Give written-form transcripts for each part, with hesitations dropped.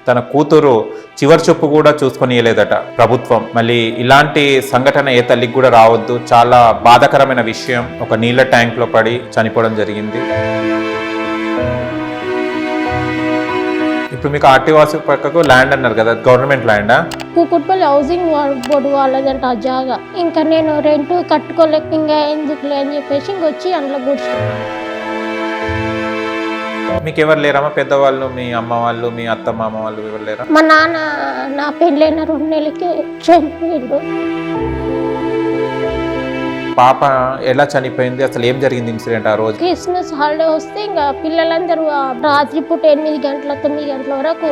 తన కూతురు చివరి చూపు కూడా చూసుకొనియలేదట ప్రభుత్వం. మళ్ళీ ఇలాంటి సంఘటన ఏ తల్లికి కూడా రావద్దు. చాలా బాధాకరమైన విషయం. ఒక నీళ్ల ట్యాంక్ లో పడి చనిపోవడం జరిగింది. ఇప్పుడు మీకు ఆర్టీవాసి పక్కకు ల్యాండ్ అన్నారు కదా, గవర్నమెంట్ ల్యాండా? కూకుట్పల్లి హౌసింగ్ బోర్డు వాళ్ళదంట ఆ జాగా. ఇంకా నేను రెంట్ కట్టుకోలేక ఇంకా ఎందుకులే అని చెప్పేసి ఇంకొచ్చి అందులో కూర్చున్నాను. మీకు ఎవరు లేరమ్మా? పెద్దవాళ్ళు, మీ అమ్మ వాళ్ళు, మీ అత్త మామ వాళ్ళు ఎవరు లేరా? మా నాన్న నా పెళ్ళైన 2 నెలలకి చనిపోయిండు. పాప ఎలా చనిపోయింది? అసలు ఏం జరిగింది ఇన్సిడెంట్ ఆ రోజు? క్రిస్మస్ హాలిడే వస్తే ఇంకా పిల్లలందరూ రాత్రి పూట 8 గంటల 9 గంటల వరకు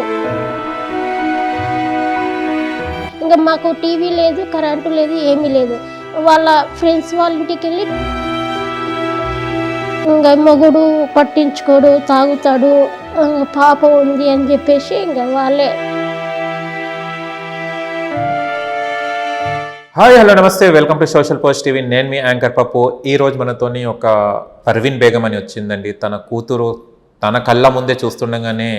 ఇంకా మాకు టీవీ లేదు, కరెంటు లేదు, ఏమీ లేదు. వాళ్ళ ఫ్రెండ్స్ వాళ్ళ ఇంటికి వెళ్ళి ఇంకా మొగుడు పట్టించుకోడు, తాగుతాడు, పాప ఉంది అని చెప్పేసి ఇంకా వాళ్ళే. హాయ్, హలో, నమస్తే, welcome to social post TV. నేను మీ యాంకర్ పప్పు. ఈ రోజు మనతోని ఒక పర్వీన్ బేగం అని వచ్చిందండి. తన కూతురు తన కళ్ళ ముందే చూస్తుండగానే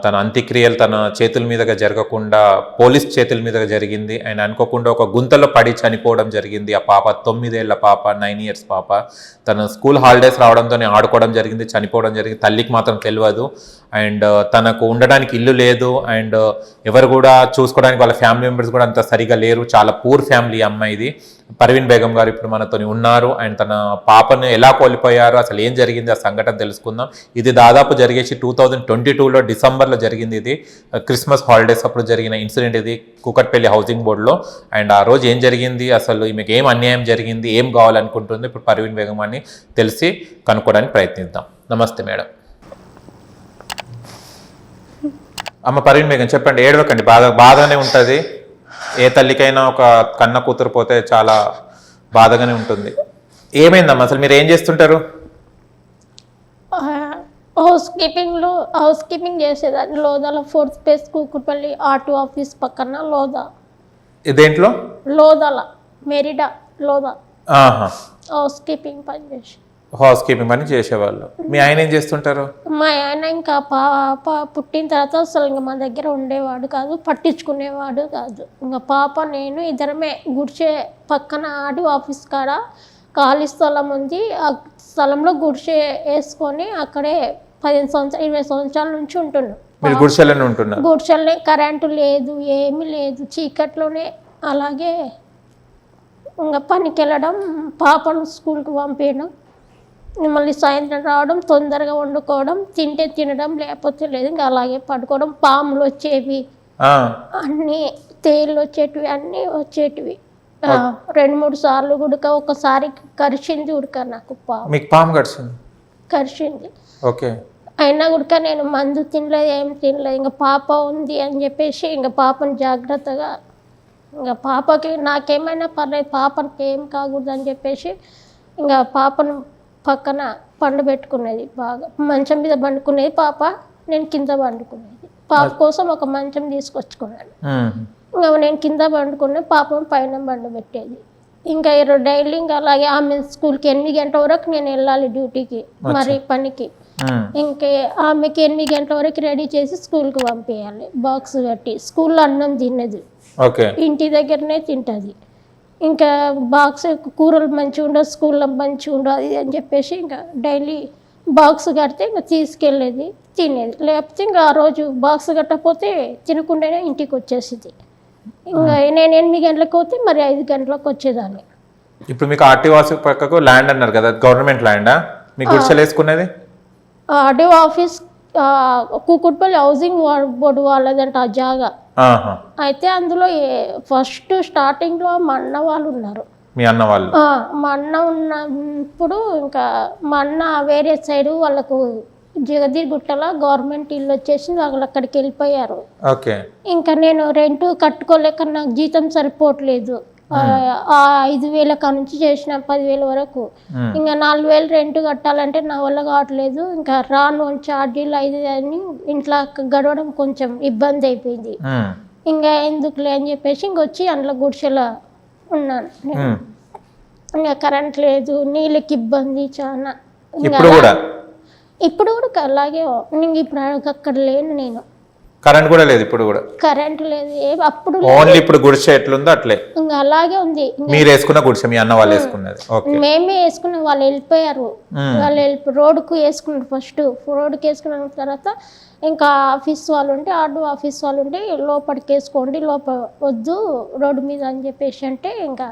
తన అంత్యక్రియలు తన చేతుల మీదుగా జరగకుండా పోలీస్ చేతుల మీదుగా జరిగింది. ఆయన అనుకోకుండా ఒక గుంతలో పడి చనిపోవడం జరిగింది. ఆ పాప 9 ఏళ్ల పాప, 9 years పాప. తన స్కూల్ హాలిడేస్ రావడంతో ఆడుకోవడం జరిగింది, చనిపోవడం జరిగింది. తల్లికి మాత్రం తెలియదు. అండ్ తనకు ఉండడానికి ఇల్లు లేదు. అండ్ ఎవరు కూడా చూసుకోవడానికి వాళ్ళ ఫ్యామిలీ మెంబర్స్ కూడా అంత సరిగా లేరు. చాలా పూర్ ఫ్యామిలీ అమ్మాయిది. పర్వీన్ బేగం గారు ఇప్పుడు మనతో ఉన్నారు. అండ్ తన పాపను ఎలా కోల్పోయారు, అసలు ఏం జరిగింది, ఆ సంఘటన తెలుసుకుందాం. ఇది దాదాపు జరిగేసి 2022లో డిసెంబర్లో జరిగింది. ఇది క్రిస్మస్ హాలిడేస్ అప్పుడు జరిగిన ఇన్సిడెంట్ ఇది, కూకట్పల్లి హౌసింగ్ బోర్డులో. అండ్ ఆ రోజు ఏం జరిగింది, అసలు ఈమెకు ఏం అన్యాయం జరిగింది, ఏం కావాలనుకుంటుంది, ఇప్పుడు పర్వీన్ బేగం అని తెలిసి కనుక్కోవడానికి ప్రయత్నిద్దాం. నమస్తే మేడం. అమ్మ పర్వీన్ బేగం, చెప్పండి. ఏడవకండి, బాధగానే ఉంటుంది. ఏ తల్లికైనా ఒక కన్న కూతురు పోతే చాలా బాధగానే ఉంటుంది. ఏమైందమ్మా, అసలు మీరు ఏం చేస్తుంటారు? హౌస్ కీపింగ్ చేసేదాన్ని లోదాలో 4th phase Kukatpally RT office పక్కన లోదా. దేంట్లో? లోదాల మెరిడా లోదా హౌస్ కీపింగ్ పని చేసి హౌస్ కీపింగ్ పని చేసేవాళ్ళు. మీ ఆయన ఏం చేస్తుంటారు? మా ఆయన ఇంకా పాప పుట్టిన తర్వాత అసలు ఇంకా మా దగ్గర ఉండేవాడు కాదు, పట్టించుకునేవాడు కాదు. ఇంకా పాప నేను ఇద్దరమే గుడిసె పక్కన ఆర్టీ ఆఫీస్ కాడ ఖాళీ స్థలం ఉంది. ఆ స్థలంలో గుడిసె వేసుకొని అక్కడే 15 సంవత్సరాలు 20 సంవత్సరాల నుంచి ఉంటున్నాం. గుడిసెలోనే ఉంటున్నారు? గుడిసెలనే, కరెంటు లేదు, ఏమీ లేదు, చీకట్లోనే. అలాగే ఇంకా పనికి వెళ్ళడం, పాపను స్కూల్కి పంపించడం, మళ్ళీ సాయంత్రం రావడం, తొందరగా వండుకోవడం, తింటే తినడం, లేకపోతే లేదు. ఇంకా అలాగే పడుకోవడం. పాములు వచ్చేవి, అన్నీ తేళ్ళు వచ్చేటివి, అన్నీ వచ్చేటివి. 2-3 సార్లు గుడక, ఒకసారి కరిచింది ఉడక నాకు పాము. మీకు పాము కరిచింది. ఓకే. అయినా గుడక నేను మందు తినలేదు, ఏం తినలేదు. ఇంకా పాప ఉంది అని చెప్పేసి ఇంకా పాపను జాగ్రత్తగా, ఇంకా పాపకి నాకేమైనా పర్లేదు, పాపకి ఏం కాకూడదు అని చెప్పేసి ఇంకా పాపను పక్కన పండబెట్టుకునేది. బాగా మంచం మీద పండుకునేది పాప, నేను కింద పండుకునేది. పాప కోసం ఒక మంచం తీసుకొచ్చుకున్నాను. ఇంకా నేను కింద పండుకునే, పాపం పైన పండబెట్టేది. ఇంకా డైలీ ఇంకా అలాగే ఆమె స్కూల్కి 8 గంటల వరకు నేను వెళ్ళాలి డ్యూటీకి, మరి పనికి. ఇంకా ఆమెకి 8 గంటల వరకు రెడీ చేసి స్కూల్కి పంపించాలి, బాక్స్ కట్టి. స్కూల్లో అన్నం తిన్నది, ఇంటి దగ్గరనే తింటుంది. ఇంకా బాక్స్ కూరలు మంచిగా ఉండదు, స్కూల్లో మంచిగా ఉండదు అని చెప్పేసి ఇంకా డైలీ బాక్స్ కడితే ఇంకా తీసుకెళ్ళేది, తినేది. లేకపోతే ఇంకా ఆ రోజు బాక్స్ కట్టకపోతే తినకుండానే ఇంటికి వచ్చేసింది. ఇంకా నేను 8 గంటలకు పోతే మరి 5 గంటలకు వచ్చేదాన్ని. ఇప్పుడు మీకు ఆర్టీవాసి పక్కకు ల్యాండ్ అన్నారు కదా, గవర్నమెంట్ ల్యాండా? మీకు గుడిసెలు వేసుకునేది? RT office Kukatpally housing board వాళ్ళదంట ఆ జాగా. అయితే అందులో ఫస్ట్ స్టార్టింగ్లో మా అన్న వాళ్ళు ఉన్నారు. మీ అన్న వాళ్ళు? మా అన్న ఉన్నప్పుడు ఇంకా మా అన్న వేరే సైడు వాళ్ళకు జగదీర్గుట్టలో గవర్నమెంట్ ఇల్లు వచ్చేసి వాళ్ళు అక్కడికి వెళ్ళిపోయారు. ఇంకా నేను రెంట్ కట్టుకోలేక నాకు జీతం సరిపోవట్లేదు. 5,000 నుంచి చేసిన 10,000 వరకు. ఇంకా 4,000 రెంట్ కట్టాలంటే నా వల్ల కావట్లేదు. ఇంకా రాను ఛార్జీలు 5 అని ఇంట్లో గడవడం కొంచెం ఇబ్బంది అయిపోయింది. ఇంకా ఎందుకులే అని చెప్పేసి ఇంకొచ్చి అందులో గుడిసెలో ఉన్నాను. ఇంకా కరెంట్ లేదు, నీళ్ళకి ఇబ్బంది చాలా. ఇప్పుడు కూడా అలాగే. ఇప్పుడు అక్కడ లేను నేను. కరెంట్ కూడా లేదు ఇప్పుడు కూడా, కరెంట్ లేదు అప్పుడు ఓన్లీ ఇప్పుడు గుడిసె ఎట్లుందో అట్లే. ఇంకా అలాగే ఉంది. మీరు వేసుకున్న గుడిసె మీ అన్న వాళ్ళు వేసుకున్నది? ఓకే. మేమే వేసుకున్నాం, వాళ్ళు వెళ్ళిపోయారు. వాళ్ళు రోడ్డుకు వేసుకున్నారు, ఫస్ట్ రోడ్డుకి వేసుకున్న తర్వాత ఇంకా ఆఫీస్ వాళ్ళు ఉంటే ఆఫీస్ వాళ్ళు ఉంటే లోపలికి వేసుకోండి, వద్దు రోడ్డు మీద అని చెప్పేసి అంటే ఇంకా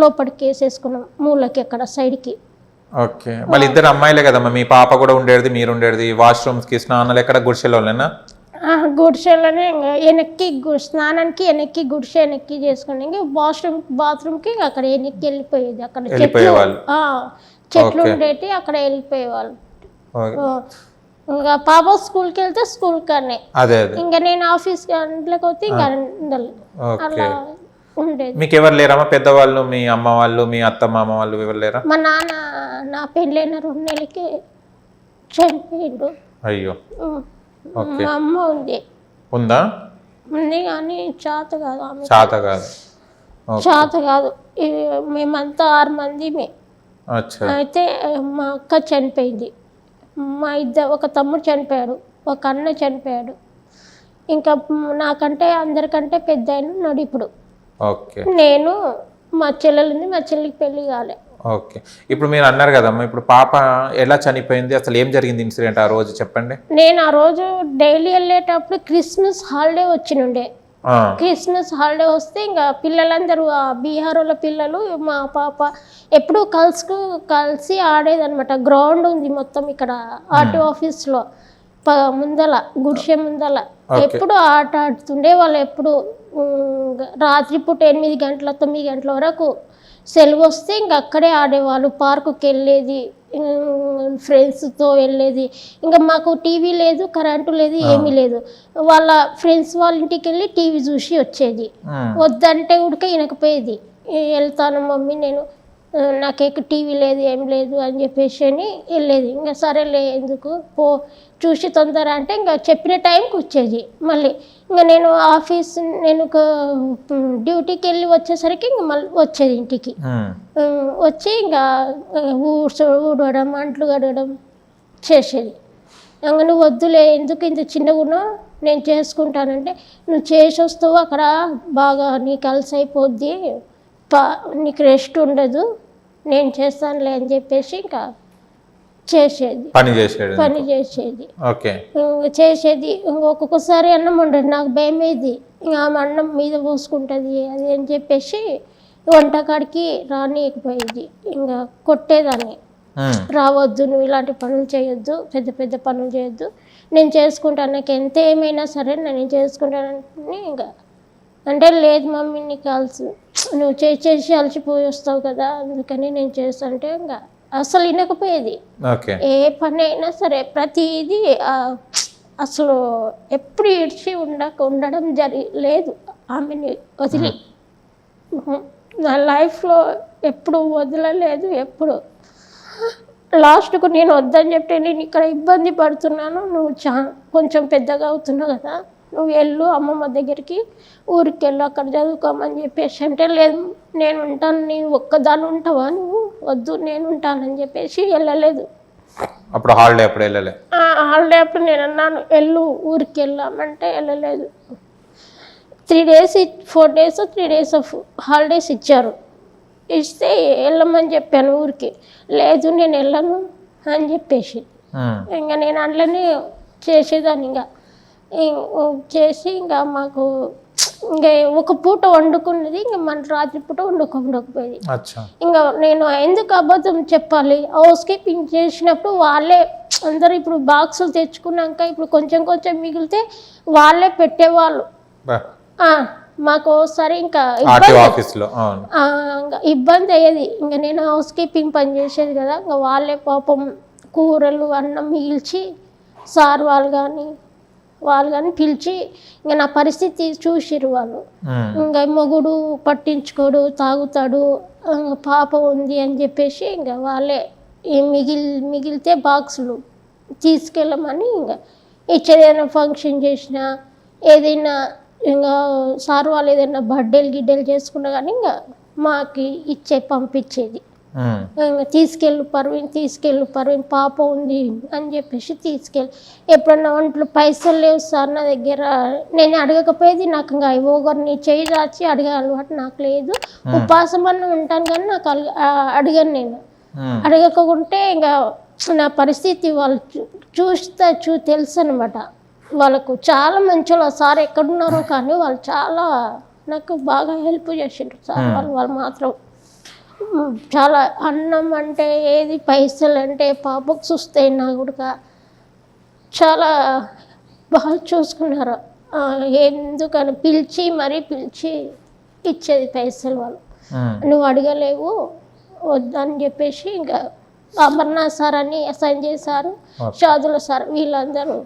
లోపలికి వేసేసుకున్నాం మూలకి అక్కడ సైడ్కి. ఓకే. మళ్ళీ ఇద్దరు అమ్మాయిలే కదమ్మా, మీ పాప కూడా ఉండేది, మీరు ఉండేది. వాష్రూమ్స్కి స్నానాలు ఎక్కడ గుడిసెలోనేనా? గుడిసెలోనే వెనక్కి స్నానానికి వెనక్కి గుడిసె వెనక్కి చేసుకుని ఇంకా బాత్రూమ్కి అక్కడ వెనక్కి వెళ్ళిపోయేది. అక్కడ చెట్లు ఉండేటి అక్కడ వెళ్ళిపోయేవాళ్ళు. ఇంకా పాప స్కూల్కి వెళ్తే స్కూల్ కానీ ఇంకా నేను ఆఫీస్ గంటలకు వస్తే ఇంకా అలా ఉండేది. మీకు ఎవరు లేరమ్మా పెద్దవాళ్ళు? మీ అమ్మ వాళ్ళు, మీ అత్త మామ వాళ్ళు ఎవరు లేరా? మా నాన్న నా పెళ్ళైన 2 నెలలకి చనిపోయిండు. అయ్యో. మా అమ్మ ఉందా కానీ చేత కాదు. మేమంతా 6 మందిమే. అయితే మా అక్క చనిపోయింది, ఒక తమ్ముడు చనిపోయాడు, ఒక అన్న చనిపోయాడు. ఇంకా నాకంటే అందరికంటే పెద్ద ఆయన ఉన్నాడు ఇప్పుడు. నేను మా చెల్లెలుంది, మా చెల్లికి పెళ్లి కాలే. ఓకే. ఇప్పుడు మీరు అన్నారు కదమ్మా, ఇప్పుడు పాప ఎలా చనిపోయింది, అసలు ఏం జరిగింది ఇన్సిడెంట్ ఆ రోజు చెప్పండి. నేను ఆ రోజు డైలీ వెళ్ళేటప్పుడు క్రిస్మస్ హాలిడే వచ్చినుండే. క్రిస్మస్ హాలిడే వస్తే ఇంకా పిల్లలందరూ బీహార్ వాళ్ళ పిల్లలు మా పాప ఎప్పుడు కలిసి ఆడేదన్నమాట. గ్రౌండ్ ఉంది మొత్తం ఇక్కడ ఆర్టీ ఆఫీస్లో ముందల గుడిసె ముందల ఎప్పుడు ఆట ఆడుతుండే వాళ్ళు. ఎప్పుడు రాత్రిపూట 8 గంటల 9 గంటల వరకు సెలవు వస్తే ఇంకా అక్కడే ఆడేవాళ్ళు. పార్కుకి వెళ్ళేది, ఫ్రెండ్స్తో వెళ్ళేది. ఇంకా మాకు టీవీ లేదు, కరెంటు లేదు, ఏమీ లేదు. వాళ్ళ ఫ్రెండ్స్ వాళ్ళ ఇంటికి వెళ్ళి టీవీ చూసి వచ్చేది. వద్దంటే ఉడక వినకపోయేది. వెళ్తాను మమ్మీ, నాకే టీవీ లేదు ఏం లేదు అని చెప్పేసి అని వెళ్ళేది. ఇంకా సరేలే ఎందుకు పో చూసి తొందర అంటే ఇంకా చెప్పిన టైంకి వచ్చేది. మళ్ళీ ఇంకా నేను డ్యూటీకి వెళ్ళి వచ్చేసరికి ఇంకా మళ్ళీ వచ్చేది ఇంటికి. వచ్చి ఇంకా ఊడవడం, అంట్లు కడగడం చేసేది. ఇంకా నువ్వు వద్దులే ఎందుకు ఇంత చిన్నగా నేను చేసుకుంటానంటే, నువ్వు చేసి వస్తావు అక్కడ బాగా నీకు అలసి అయిపోద్ది, నీకు రెస్ట్ ఉండదు, నేను చేస్తానులే అని చెప్పేసి ఇంకా పని చేసేది. చేసేది ఒక్కొక్కసారి అన్నం ఉండదు, నాకు భయం అయ్యేది. ఇంకా ఆమె అన్నం మీద పోసుకుంటుంది అది అని చెప్పేసి వంటకాడికి రానియకపోయేది. ఇంకా కొట్టేదాన్ని, రావద్దు, నువ్వు ఇలాంటి పనులు చేయొద్దు, పెద్ద పెద్ద పనులు చేయొద్దు, నేను చేసుకుంటాను, నాకు ఎంత ఏమైనా సరే నేను చేసుకుంటానని. ఇంకా అంటే లేదు మమ్మీ నీకు నువ్వు చేసి అలసిపోయి వస్తావు కదా అందుకని నేను చేస్తానంటే ఇంకా అసలు వినకపోయేది. ఏ పని అయినా సరే ప్రతిదీ అసలు ఎప్పుడు ఇడిచి ఉండడం లేదు ఆమెని వదిలి. నా లైఫ్లో ఎప్పుడు వదలలేదు. ఎప్పుడు లాస్ట్కు నేను వద్దని చెప్తే నేను ఇక్కడ ఇబ్బంది పడుతున్నాను, నువ్వు కొంచెం పెద్దగా అవుతున్నావు కదా, నువ్వు వెళ్ళు అమ్మమ్మ దగ్గరికి, ఊరికి వెళ్ళు, అక్కడ చదువుకోమని చెప్పేసి అంటే లేదు నేను ఉంటాను, నేను ఒక్కదాన్ని ఉంటావా, నువ్వు వద్దు నేను ఉంటానని చెప్పేసి వెళ్ళలేదు. అప్పుడు హాలిడే అప్పుడు నేను అన్నాను వెళ్ళు ఊరికి వెళ్ళామంటే వెళ్ళలేదు. 3 days 4 days 3 days హాలిడేస్ ఇచ్చారు. ఇస్తే వెళ్ళమని చెప్పాను ఊరికి, లేదు నేను వెళ్ళను అని చెప్పేసి ఇంకా నేను అందులోనే చేసేదాన్ని. ఇంకా చేసి ఇంకా మాకు ఇంకా ఒక పూట వండుకున్నది, ఇంకా మన రాత్రి పూట వండుకోకపోయేది. ఇంకా నేను ఎందుకు అబద్ధం చెప్పాలి, హౌస్ కీపింగ్ చేసినప్పుడు వాళ్ళే అందరూ ఇప్పుడు బాక్సులు తెచ్చుకున్నాక ఇప్పుడు కొంచెం కొంచెం మిగిలితే వాళ్ళే పెట్టేవాళ్ళు. మాకు ఒకసారి ఇంకా ఇబ్బంది అయ్యేది. ఇంకా నేను హౌస్ కీపింగ్ పని చేసేది కదా, ఇంకా వాళ్ళే పాపం కూరలు అన్నం మిగిల్చి సార్ వాళ్ళు కానీ పిలిచి ఇంకా నా పరిస్థితి చూసిరు వాళ్ళు. ఇంకా మొగుడు పట్టించుకోడు, తాగుతాడు, పాప ఉంది అని చెప్పేసి ఇంకా వాళ్ళే మిగిలితే బాక్సులు తీసుకెళ్ళమని ఇంకా ఇచ్చేది. ఏదైనా ఫంక్షన్ చేసినా ఏదైనా ఇంకా సార్ వాళ్ళు ఏదైనా బర్త్డేలు గిడ్డేలు చేసుకున్నా కానీ ఇంకా మాకు పంపించేది. ఇంకా తీసుకెళ్ళు పర్వీన్ పాప ఉంది అని చెప్పేసి తీసుకెళ్ళి ఎప్పుడన్నా ఒంట్లో పైసలు లేవు సార్ నా దగ్గర, నేను అడగకపోయేది, నాకు ఇంకా ఒకరిని చేయి దాచి అడిగే అలవాటు నాకు లేదు, ఉపాసం అన్న ఉంటాను కానీ నాకు అడిగాను. నేను అడగకుంటే ఇంకా నా పరిస్థితి వాళ్ళు తెలుసు అనమాట. వాళ్ళకు చాలా మంచి వాళ్ళు సార్ ఎక్కడున్నారో కానీ వాళ్ళు చాలా నాకు బాగా హెల్ప్ చేసిండ్రు సార్. వాళ్ళు మాత్రం చాలా అన్నం అంటే ఏది, పైసలు అంటే పాపకు చూస్తైనా కూడా చాలా బాగా చూసుకున్నారు. ఎందుకని పిలిచి ఇచ్చేది పైసలు. వాళ్ళు నువ్వు అడగలేవు వద్దని చెప్పేసి ఇంకా అమర్నాథ్ సార్ అని, సంజయ్ సారు, షాదుల సార్ వీళ్ళందరూ